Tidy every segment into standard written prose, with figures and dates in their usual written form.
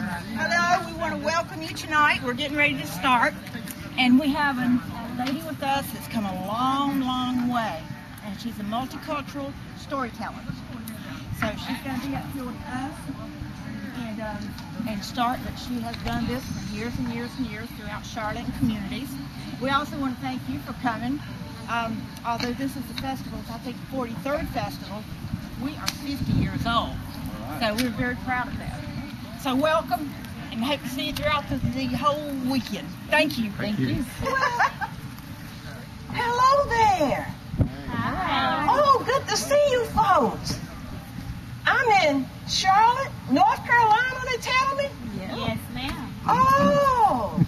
Hello, we want to welcome you tonight. We're getting ready to start. And we have a lady with us that's come a long, long way. And she's a multicultural storyteller. So she's going to be up here with us and start. But she has done this for years and years and years throughout Charlotte and communities. We also want to thank you for coming. Although this is the festival's, I think, 43rd festival, we are 50 years old. So we're very proud of that. So welcome, and hope to see you throughout the whole weekend. Thank you. Thank you. Hello there. Hi. Oh, good to see you folks. I'm in Charlotte, North Carolina, they tell me? Yes, ma'am. Oh,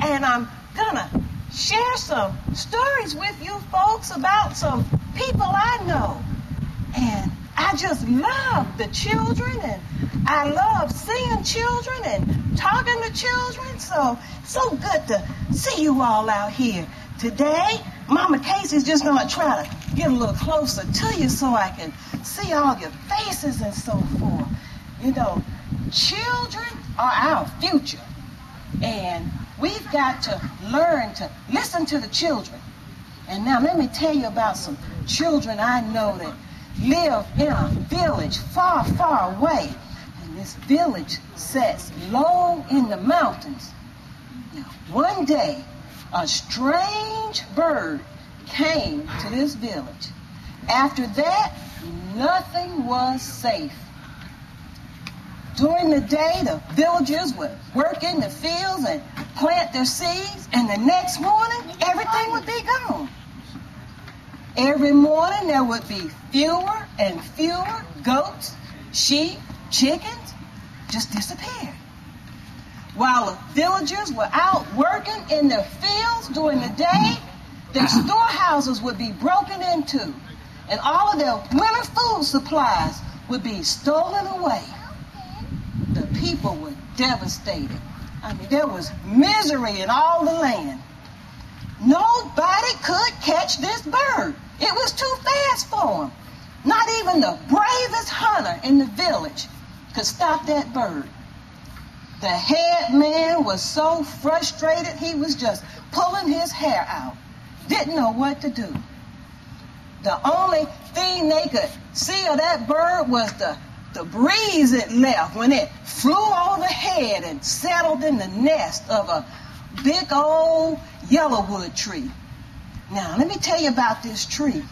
and I'm gonna share some stories with you folks about some people I know. And I just love the children, and I love seeing children and talking to children. So good to see you all out here. Today, Mama Casey's just gonna try to get a little closer to you so I can see all your faces and so forth. You know, children are our future, and we've got to learn to listen to the children. And now let me tell you about some children I know that live in a village far, far away. And this village sits low in the mountains. Now, one day, a strange bird came to this village. After that, nothing was safe. During the day, the villagers would work in the fields and plant their seeds, and the next morning, everything would be gone. Every morning, there would be fewer and fewer goats, sheep, chickens, just disappeared. While the villagers were out working in their fields during the day, their storehouses would be broken into, and all of their winter food supplies would be stolen away. The people were devastated. I mean, there was misery in all the land. Nobody could catch this bird. It was too fast for him. Not even the bravest hunter in the village could stop that bird. The head man was so frustrated he was just pulling his hair out. Didn't know what to do. The only thing they could see of that bird was the breeze it left when it flew overhead and settled in the nest of a big old yellowwood tree. Now, let me tell you about this tree.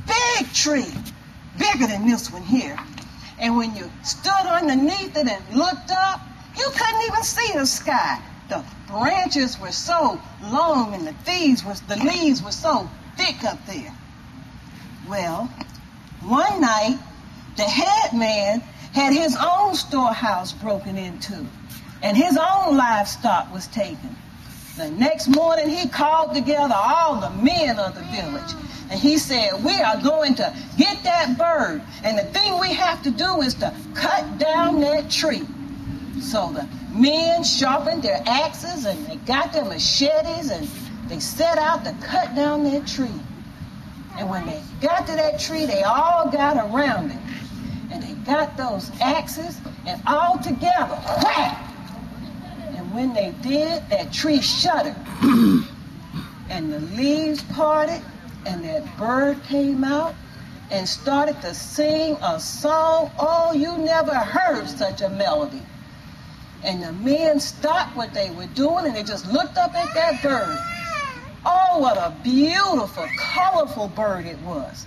Big tree, bigger than this one here. And when you stood underneath it and looked up, you couldn't even see the sky. The branches were so long and the leaves were so thick up there. Well, one night, the head man had his own storehouse broken into, and his own livestock was taken. The next morning, he called together all the men of the village, and he said, we are going to get that bird, and the thing we have to do is to cut down that tree. So the men sharpened their axes, and they got their machetes, and they set out to cut down that tree. And when they got to that tree, they all got around it. And they got those axes, and all together, whack! And when they did, that tree shuddered. And the leaves parted, and that bird came out and started to sing a song. Oh, you never heard such a melody. And the men stopped what they were doing, and they just looked up at that bird. Oh, what a beautiful, colorful bird it was.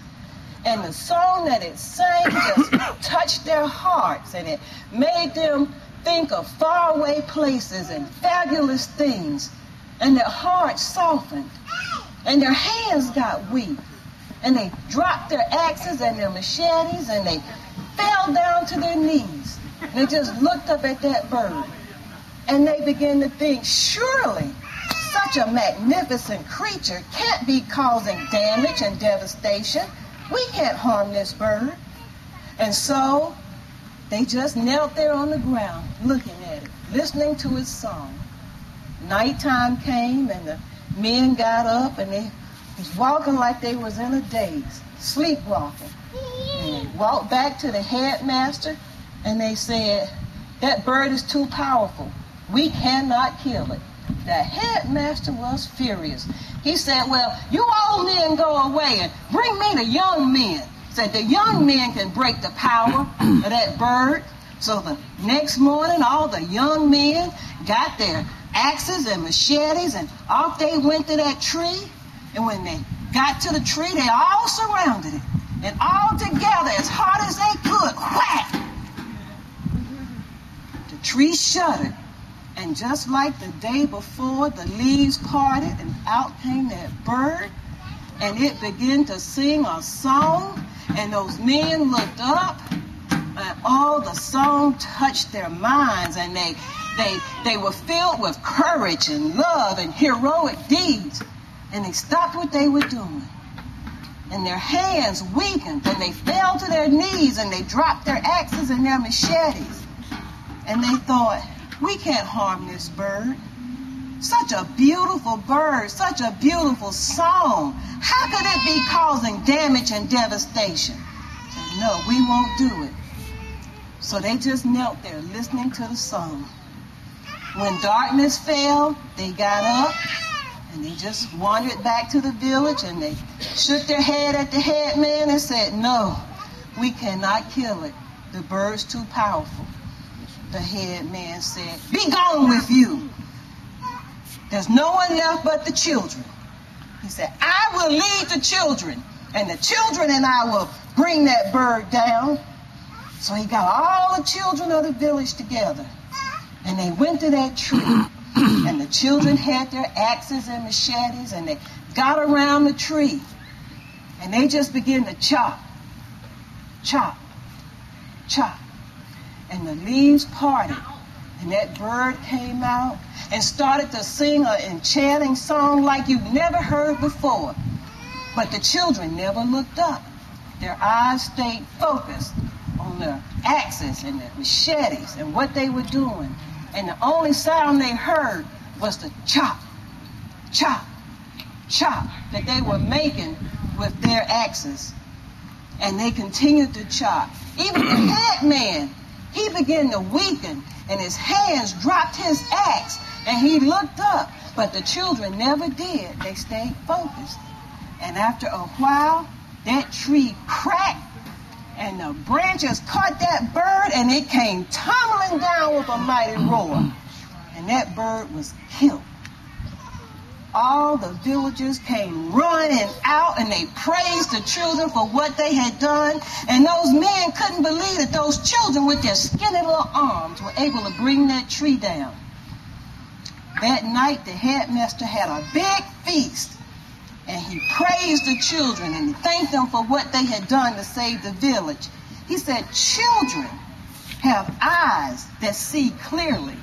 And the song that it sang just touched their hearts, and it made them think of faraway places and fabulous things. And their hearts softened, and their hands got weak. And they dropped their axes and their machetes, and they fell down to their knees. And they just looked up at that bird. And they began to think, surely such a magnificent creature can't be causing damage and devastation. We can't harm this bird. And so they just knelt there on the ground, looking at it, listening to its song. Nighttime came, and the men got up, and they was walking like they was in a daze, sleepwalking. And they walked back to the headmaster, and they said, That bird is too powerful. We cannot kill it. The headmaster was furious. He said, well, you old men go away and bring me the young men. Said the young men can break the power of that bird. So the next morning, all the young men got their axes and machetes and off they went to that tree. And when they got to the tree, they all surrounded it. And all together, as hard as they could, whack! The tree shuddered. And just like the day before, the leaves parted and out came that bird. And it began to sing a song. And those men looked up. And all the song touched their minds. And they were filled with courage and love and heroic deeds. And they stopped what they were doing. And their hands weakened. And they fell to their knees. And they dropped their axes and their machetes. And they thought, we can't harm this bird. Such a beautiful bird, such a beautiful song. How could it be causing damage and devastation? And no, we won't do it. So they just knelt there listening to the song. When darkness fell, they got up and they just wandered back to the village and they shook their head at the headman and said, no, we cannot kill it. The bird's too powerful. The headman said, be gone with you. There's no one left but the children. He said, I will lead the children, and the children and I will bring that bird down. So he got all the children of the village together, and they went to that tree, and the children had their axes and machetes, and they got around the tree, and they just began to chop, chop, chop. And the leaves parted, and that bird came out and started to sing an enchanting song like you've never heard before. But the children never looked up. Their eyes stayed focused on their axes and their machetes and what they were doing. And the only sound they heard was the chop, chop, chop that they were making with their axes. And they continued to chop. Even the headman, he began to weaken, and his hands dropped his axe, and he looked up. But the children never did. They stayed focused. And after a while, that tree cracked, and the branches caught that bird, and it came tumbling down with a mighty roar. And that bird was killed. All the villagers came running out, and they praised the children for what they had done. And those men couldn't believe that those children with their skinny little arms were able to bring that tree down. That night, the headmaster had a big feast, and he praised the children and thanked them for what they had done to save the village. He said, children have eyes that see clearly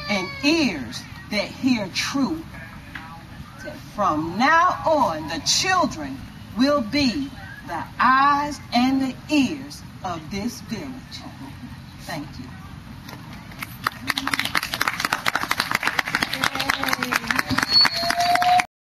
and ears that hear truth. From now on, the children will be the eyes and the ears of this village. Thank you.